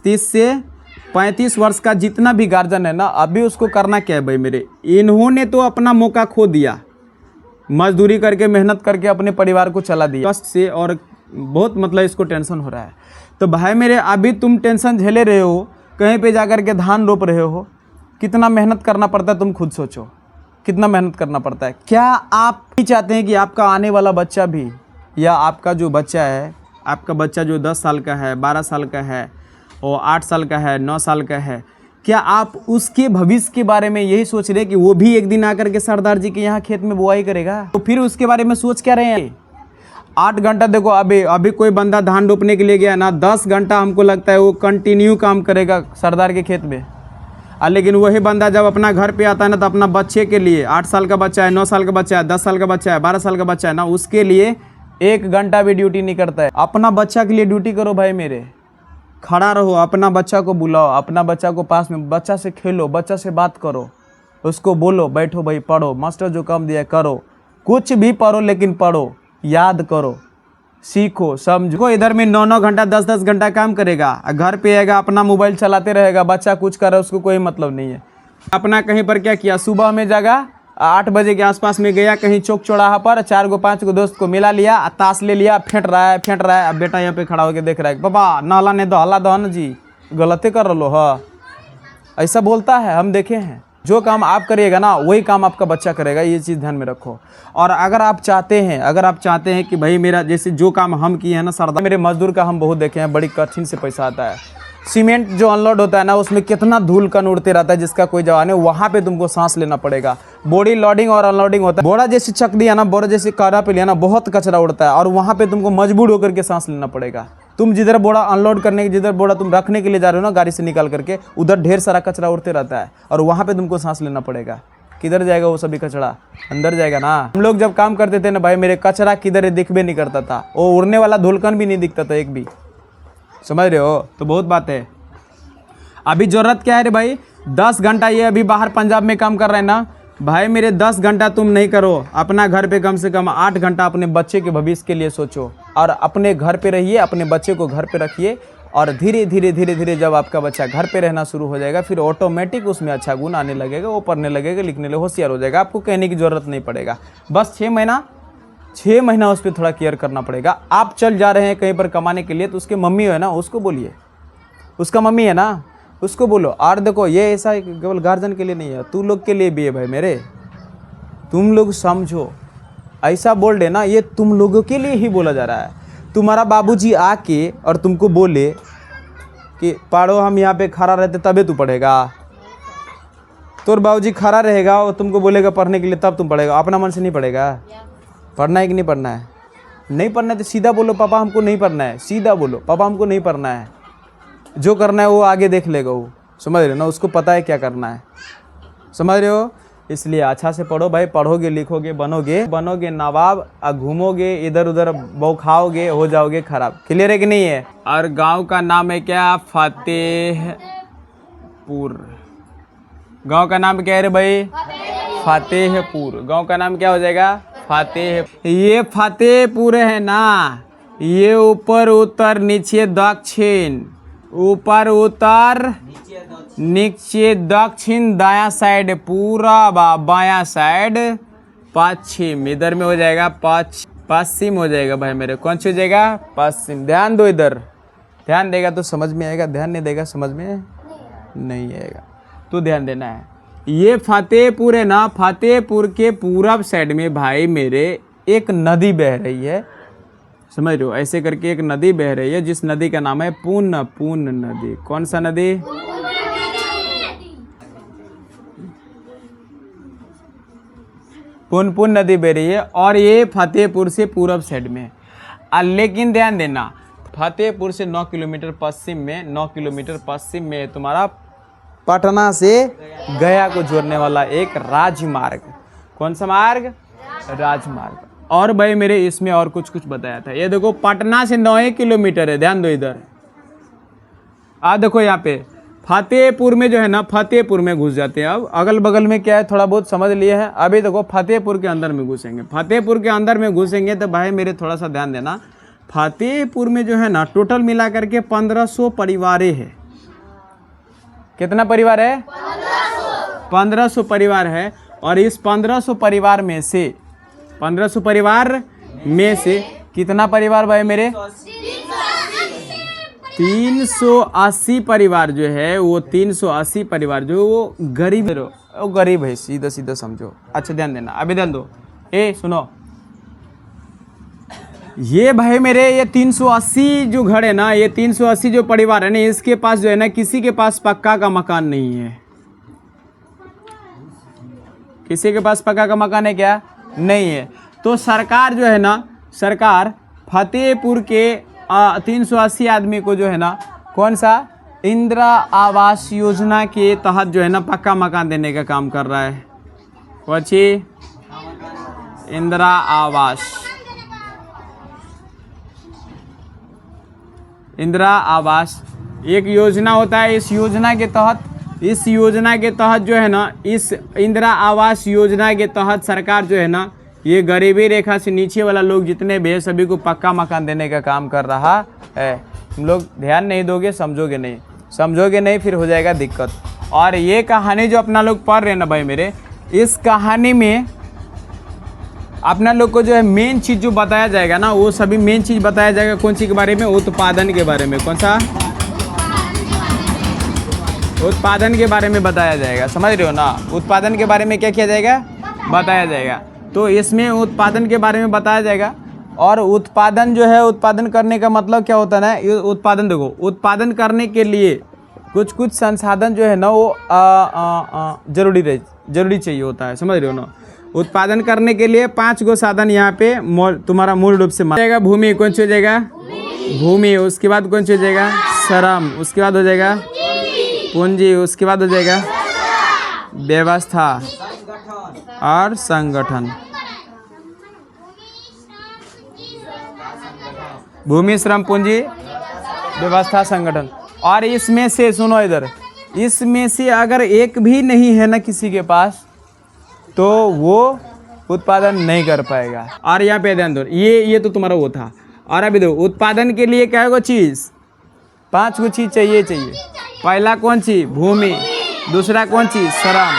30 से 35 वर्ष का जितना भी गार्जियन है ना, अभी उसको करना क्या है भाई मेरे, इन्होंने तो अपना मौका खो दिया, मजदूरी करके मेहनत करके अपने परिवार को चला दिया कष्ट से, और बहुत मतलब इसको टेंशन हो रहा है। तो भाई मेरे अभी तुम टेंशन झेले रहे हो, कहीं पे जाकर के धान रोप रहे हो, कितना मेहनत करना पड़ता है तुम खुद सोचो, कितना मेहनत करना पड़ता है। क्या आप भी चाहते हैं कि आपका आने वाला बच्चा भी, या आपका जो बच्चा है, आपका बच्चा जो 10 साल का है, 12 साल का है, और 8 साल का है, 9 साल का है, क्या आप उसके भविष्य के बारे में यही सोच रहे हैं कि वो भी एक दिन आकर के सरदार जी के यहाँ खेत में बुआई करेगा? तो फिर उसके बारे में सोच क्या रहे हैं? 8 घंटा देखो, अभी कोई बंदा धान रोपने के लिए गया ना, 10 घंटा हमको लगता है वो कंटिन्यू काम करेगा सरदार के खेत में। लेकिन वही बंदा जब अपना घर पे आता है ना, तो अपना बच्चे के लिए, 8 साल का बच्चा है, 9 साल का बच्चा है, 10 साल का बच्चा है, 12 साल का बच्चा है ना, उसके लिए 1 घंटा भी ड्यूटी नहीं करता है। अपना बच्चा के लिए ड्यूटी करो भाई मेरे, खड़ा रहो, अपना बच्चा को बुलाओ, अपना बच्चा को पास में, बच्चा से खेलो, बच्चा से बात करो, उसको बोलो बैठो भाई पढ़ो, मास्टर जो काम दिया करो, कुछ भी पढ़ो लेकिन पढ़ो, याद करो, सीखो, समझो। इधर में 9-9 घंटा 10-10 घंटा काम करेगा, घर पे आएगा अपना मोबाइल चलाते रहेगा, बच्चा कुछ कर रहा है उसको कोई मतलब नहीं है। अपना कहीं पर क्या किया, सुबह में जागा 8 बजे के आसपास में गया कहीं चौक चौराहा पर, 4 गो 5 गो दोस्त को मिला लिया, ताश ले लिया, फेंट रहा है। अब बेटा यहाँ पे खड़ा होकर देख रहा है, बाबा नहला ने दो हल्ला दहन जी, गलती कर लो हाँ, ऐसा बोलता है, हम देखे हैं। जो काम आप करिएगा ना वही काम आपका बच्चा करेगा, ये चीज़ ध्यान में रखो। और अगर आप चाहते हैं कि भाई मेरा जैसे जो काम हम किए हैं ना सरदार, मेरे मजदूर का हम बहुत देखे हैं, बड़ी कठिन से पैसा आता है। सीमेंट जो अनलोड होता है ना, उसमें कितना धूल कण उड़ते रहता है जिसका कोई जवाब नहीं, वहाँ पे तुमको सांस लेना पड़ेगा। बॉडी लोडिंग और अनलोडिंग होता है, बोरा जैसे चक दिया ना, बोरा जैसे कारा पे लिया ना, बहुत कचरा उड़ता है, और वहाँ पे तुमको मजबूर होकर के सांस लेना पड़ेगा। तुम जिधर बोरा अनलोड करने के, जिधर बोरा तुम रखने के लिए जा रहे हो ना गाड़ी से निकाल करके, उधर ढेर सारा कचरा उड़ते रहता है, और वहाँ पे तुमको सांस लेना पड़ेगा। किधर जाएगा वो सभी कचरा, अंदर जाएगा ना। हम लोग जब काम करते थे ना भाई मेरे, कचरा किधर दिखबे नहीं करता था, वो उड़ने वाला धूलकण भी नहीं दिखता था एक भी, समझ रहे हो? तो बहुत बात है। अभी ज़रूरत क्या है रे भाई, 10 घंटा ये अभी बाहर पंजाब में काम कर रहे हैं ना भाई मेरे, 10 घंटा तुम नहीं करो, अपना घर पे कम से कम 8 घंटा अपने बच्चे के भविष्य के लिए सोचो, और अपने घर पे रहिए, अपने बच्चे को घर पे रखिए, और धीरे धीरे जब आपका बच्चा घर पे रहना शुरू हो जाएगा, फिर ऑटोमेटिक उसमें अच्छा गुण आने लगेगा, वो पढ़ने लगेगा, लिखने लगे, होशियार हो जाएगा, आपको कहने की ज़रूरत नहीं पड़ेगा। बस 6 महीना उस पर थोड़ा केयर करना पड़ेगा। आप चल जा रहे हैं कहीं पर कमाने के लिए, तो उसके मम्मी है ना, उसको बोलिए, उसका मम्मी है ना, उसको बोलो। और देखो ये ऐसा केवल गार्जियन के लिए नहीं है, तू लोग के लिए भी है भाई मेरे, तुम लोग समझो, ऐसा बोल दे ना, ये तुम लोगों के लिए ही बोला जा रहा है। तुम्हारा बाबूजी आके और तुमको बोले कि पढ़ो, हम यहाँ पे खड़ा रहते तबे तू पढ़ेगा, तोर बाबूजी खड़ा रहेगा और तुमको बोलेगा पढ़ने के लिए, तब तुम पढ़ेगा, अपना मन से नहीं पढ़ेगा। पढ़ना है कि नहीं पढ़ना है? नहीं पढ़ना है तो सीधा बोलो पापा हमको नहीं पढ़ना है, सीधा बोलो पापा हमको नहीं पढ़ना है, जो करना है वो आगे देख लेगा वो, समझ रहे हो ना, उसको पता है क्या करना है, समझ रहे हो? इसलिए अच्छा से पढ़ो भाई, पढ़ोगे लिखोगे बनोगे नवाब, घूमोगे इधर उधर बौखाओगे, हो जाओगे खराब। क्लियर है कि नहीं है? और गांव का नाम है क्या? फतेहपुर। गांव का नाम क्या है रे भाई? फतेहपुर। गांव का नाम क्या हो जाएगा? फतेह। ये फतेहपुर है ना, ये ऊपर उत्तर नीचे दक्षिण, ऊपर उत्तर नीचे दक्षिण, दायां साइड पूरब, बायां साइड पश्चिम। इधर में हो जाएगा पश्चिम हो जाएगा भाई मेरे। कौन सी हो जाएगा? पश्चिम। ध्यान दो, इधर ध्यान देगा तो समझ में आएगा, ध्यान नहीं देगा समझ में नहीं आएगा, तो ध्यान देना है। ये फतेहपुर है ना, फतेहपुर के पूरब साइड में भाई मेरे एक नदी बह रही है, समझ रहे हो? ऐसे करके एक नदी बह रही है, जिस नदी का नाम है पुन नदी। कौन सा नदी? पुन नदी बह रही है, और ये फतेहपुर से पूरब साइड में है। लेकिन ध्यान देना, फतेहपुर से 9 किलोमीटर पश्चिम में, 9 किलोमीटर पश्चिम में तुम्हारा पटना से गया को जोड़ने वाला एक राजमार्ग। कौन सा मार्ग? राजमार्ग। और भाई मेरे इसमें और कुछ बताया था। ये देखो पटना से 9 किलोमीटर है, ध्यान दो इधर। देखो यहाँ पे फतेहपुर में जो है ना, फतेहपुर में घुस जाते हैं। अब अगल बगल में क्या है थोड़ा बहुत समझ लिए हैं। अभी देखो फतेहपुर के अंदर में घुसेंगे। फतेहपुर के अंदर में घुसेंगे तो भाई मेरे थोड़ा सा ध्यान देना, फतेहपुर में जो है ना टोटल मिला करके 1500 परिवारें हैं। कितना परिवार है? 1500 परिवार है। और इस 1500 परिवार में से 1500 परिवार में से कितना परिवार भाई मेरे? 380 परिवार जो है वो 380 परिवार जो वो गरीब है, सीधा सीधा समझो। अच्छा ध्यान देना, अभी ध्यान दो। सुनो, ये भाई मेरे ये 380 जो घर है ना, ये 380 जो परिवार है ना, इसके पास जो है ना, किसी के पास पक्का का मकान नहीं है। किसी के पास पक्का का मकान है क्या? नहीं है। तो सरकार जो है ना, सरकार फतेहपुर के 380 आदमी को जो है ना, कौन सा इंदिरा आवास योजना के तहत जो है ना पक्का मकान देने का काम कर रहा है। वही इंदिरा आवास, इंदिरा आवास एक योजना होता है। इस योजना के तहत जो है ना, इस इंदिरा आवास योजना के तहत सरकार जो है ना, ये गरीबी रेखा से नीचे वाला लोग जितने भी है सभी को पक्का मकान देने का काम कर रहा है। तुम लोग ध्यान नहीं दोगे, समझोगे नहीं फिर हो जाएगा दिक्कत। और ये कहानी जो अपना लोग पढ़ रहे हैं ना भाई मेरे, इस कहानी में अपना लोग को जो है मेन चीज़ जो बताया जाएगा ना, वो सभी मेन चीज़ बताया जाएगा। कौन सी के बारे में? उत्पादन के बारे में। कौन सा? उत्पादन के बारे में बताया जाएगा। समझ रहे हो ना? उत्पादन के बारे में क्या किया जाएगा? बताया जाएगा। तो इसमें उत्पादन के बारे में बताया जाएगा। और उत्पादन जो है, उत्पादन करने का मतलब क्या होता है ना, ये उत्पादन देखो, उत्पादन करने के लिए कुछ संसाधन जो है ना वो जरूरी चाहिए होता है। समझ रहे हो ना? उत्पादन करने के लिए 5 गो साधन यहाँ पे तुम्हारा मूल रूप से जाएगा। भूमि कौन सी हो जाएगा? भूमि। उसके बाद कौन सी हो जाएगा? श्रम। उसके बाद हो जाएगा पूंजी। उसके बाद हो जाएगा व्यवस्था और संगठन। भूमि, श्रम, पूंजी, व्यवस्था, संगठन। और इसमें से सुनो इधर, इसमें से अगर एक भी नहीं है ना किसी के पास, तो वो उत्पादन नहीं कर पाएगा। और यहाँ पे ध्यान दो, ये तो तुम्हारा वो था। और अभी दो, उत्पादन के लिए क्या गो चीज़? 5 गो चीज़ चाहिए। पहला कौन सी? भूमि। दूसरा कौन सी? श्रम।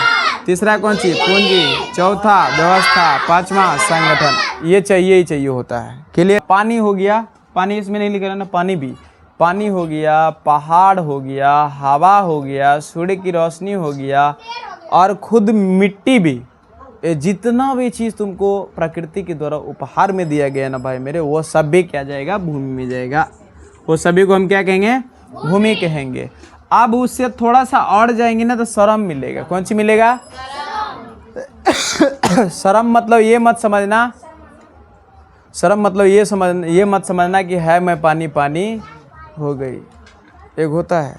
तीसरा कौन सी? पूंजी। चौथा व्यवस्था। 5वां संगठन। ये चाहिए होता है। क्लियर? पानी हो गया, पानी इसमें नहीं लिखा है ना, पानी हो गया, पहाड़ हो गया, हवा हो गया, सूर्य की रोशनी हो गया, और खुद मिट्टी भी। जितना भी चीज़ तुमको प्रकृति के द्वारा उपहार में दिया गया ना भाई मेरे, वो सब भी क्या जाएगा? भूमि में जाएगा। वो सभी को हम क्या कहेंगे? भूमि कहेंगे। अब उससे थोड़ा सा और जाएंगे ना तो श्रम मिलेगा। कौन सी मिलेगा? श्रम मतलब ये मत समझना, श्रम मतलब ये मत समझना कि है मैं पानी हो गई, एक होता है,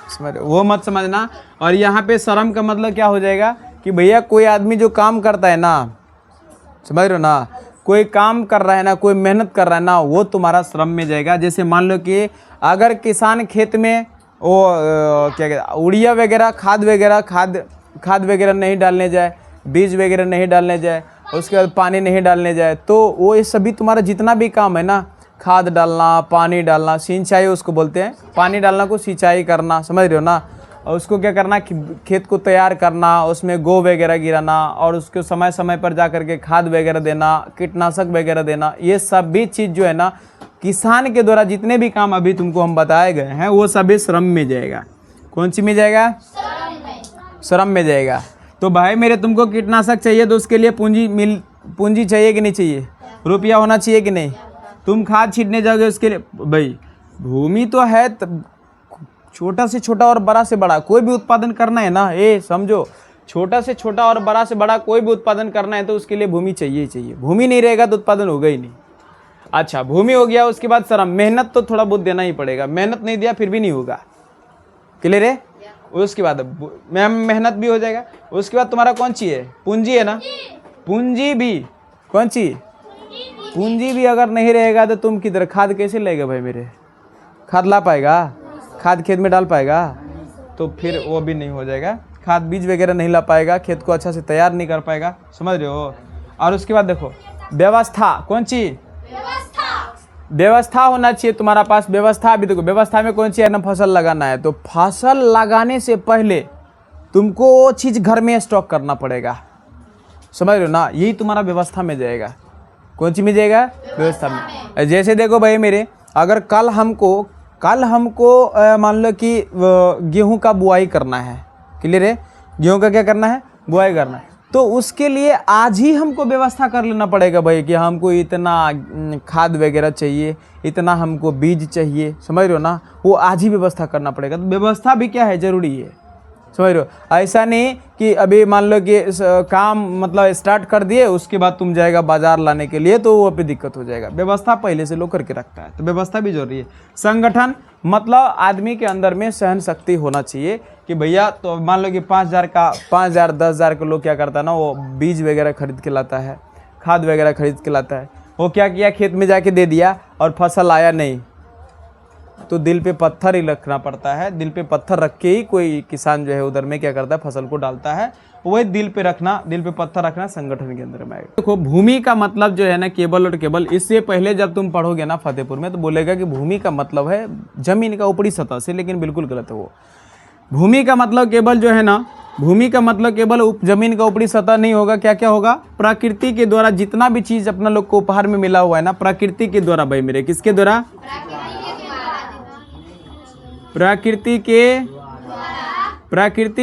समझ, वो मत समझना। और यहाँ पे श्रम का मतलब क्या हो जाएगा कि भैया कोई आदमी जो काम करता है ना, समझ रहे हो ना, कोई काम कर रहा है ना, कोई मेहनत कर रहा है ना, वो तुम्हारा श्रम में जाएगा। जैसे मान लो कि अगर किसान खेत में वो क्या कहते हैं, उड़िया वगैरह खाद वगैरह नहीं डालने जाए, बीज वगैरह नहीं डालने जाए, उसके बाद पानी नहीं डालने जाए, तो वो ये सभी तुम्हारा जितना भी काम है ना, खाद डालना, पानी डालना, सिंचाई उसको बोलते हैं, पानी डालना को सिंचाई करना, समझ रहे हो ना। और उसको क्या करना, खेत को तैयार करना, उसमें गो वगैरह गिराना, और उसको समय समय पर जा करके खाद वगैरह देना, कीटनाशक वगैरह देना, ये सब भी चीज़ जो है ना किसान के द्वारा जितने भी काम अभी तुमको हम बताए गए हैं वो सभी श्रम में जाएगा। कौन सी में जाएगा? श्रम में जाएगा। तो भाई मेरे तुमको कीटनाशक चाहिए तो उसके लिए पूंजी चाहिए कि नहीं चाहिए? रुपया होना चाहिए कि नहीं? तुम खाद छींटने जाओगे उसके लिए भाई भूमि तो है, छोटा से छोटा और बड़ा से बड़ा कोई भी उत्पादन करना है ना, ये समझो, छोटा से छोटा और बड़ा से बड़ा कोई भी उत्पादन करना है तो उसके लिए भूमि चाहिए ही चाहिए। भूमि नहीं रहेगा तो उत्पादन होगा ही नहीं। अच्छा, भूमि हो गया, उसके बाद श्रम, मेहनत तो थोड़ा बहुत देना ही पड़ेगा, मेहनत नहीं दिया फिर भी नहीं होगा। क्लियर है? उसके बाद मेहनत भी हो जाएगा। उसके बाद तुम्हारा कौन सी है? पूंजी है ना। पूंजी भी कौन सी? पूंजी भी अगर नहीं रहेगा तो तुम किधर खाद कैसे लेगा भाई मेरे? खाद ला पाएगा? खाद खेत में डाल पाएगा? तो फिर वो भी नहीं हो जाएगा। खाद बीज वगैरह नहीं ला पाएगा, खेत को अच्छा से तैयार नहीं कर पाएगा, समझ रहे हो। और उसके बाद देखो व्यवस्था, कौन सी? व्यवस्था होना चाहिए तुम्हारा पास। व्यवस्था अभी देखो, व्यवस्था में कौन सी है ना, फसल लगाना है तो फसल लगाने से पहले तुमको वो चीज़ घर में स्टॉक करना पड़ेगा, समझ रहे हो ना, यही तुम्हारा व्यवस्था में जाएगा। कौन सी में जाएगा? व्यवस्था में। जैसे देखो भाई मेरे, अगर कल हमको मान लो कि गेहूं का बुआई करना है, क्लियर है, गेहूं का क्या करना है? बुआई करना है, तो उसके लिए आज ही हमको व्यवस्था कर लेना पड़ेगा भाई कि हमको इतना खाद वगैरह चाहिए, इतना हमको बीज चाहिए, समझ रहे हो ना, वो आज ही व्यवस्था करना पड़ेगा। तो व्यवस्था भी क्या है? ज़रूरी है, समझ रहे हो। ऐसा नहीं कि अभी मान लो कि काम मतलब स्टार्ट कर दिए, उसके बाद तुम जाएगा बाजार लाने के लिए तो वो पे दिक्कत हो जाएगा। व्यवस्था पहले से लोग करके रखता है, तो व्यवस्था भी जरूरी है। संगठन मतलब आदमी के अंदर में सहन शक्ति होना चाहिए कि भैया, तो मान लो कि 5,000 का 5,000 10,000 के लोग क्या करता है ना, वो बीज वगैरह खरीद के लाता है, खाद वगैरह खरीद के लाता है। वो क्या किया, खेत में जाके दे दिया और फसल आया नहीं, तो दिल पे पत्थर ही रखना पड़ता है। दिल पे पत्थर रख के ही कोई किसान जो है उधर में क्या करता है, फसल को डालता है। वही दिल पे पत्थर रखना संगठन के अंदर में आएगा। देखो, भूमि का मतलब जो है ना, केवल और केवल, इससे पहले जब तुम पढ़ोगे ना फतेहपुर में तो बोलेगा कि भूमि का मतलब है जमीन का ऊपरी सतह से, लेकिन बिल्कुल गलत है वो। भूमि का मतलब केवल जो है ना, भूमि का मतलब केवल जमीन का ऊपरी सतह नहीं होगा। क्या क्या होगा? प्रकृति के द्वारा जितना भी चीज अपना लोग को उपहार में मिला हुआ है ना, प्रकृति के द्वारा भाई मेरे, किसके द्वारा? प्रकृति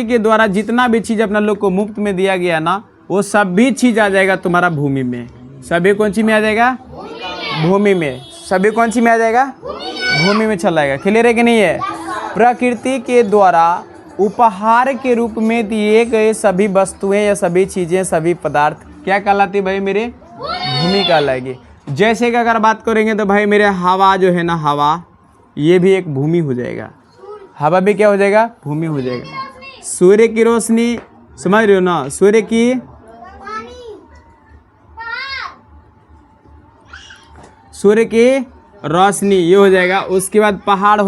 के द्वारा जितना भी चीज अपना लोग को मुफ्त में दिया गया ना, वो सभी चीज आ जाएगा तुम्हारा भूमि में। सभी कौन सी में आ जाएगा? भूमि में। सभी कौन सी में आ जाएगा? भूमि में चला जाएगा। क्लियर है कि नहीं है? प्रकृति के द्वारा उपहार के रूप में दिए गए सभी वस्तुएं या सभी चीजें, सभी पदार्थ क्या कहलाती भाई मेरे? भूमि कहलाएगी। जैसे कि अगर बात करेंगे तो भाई मेरे, हवा जो है ना, हवा ये भी एक भूमि हो जाएगा। हवा भी क्या हो जाएगा? भूमि हो जाएगा। सूर्य की रोशनी, समझ रहे हो ना, सूर्य की रोशनी ये हो जाएगा। उसके बाद पहाड़ हो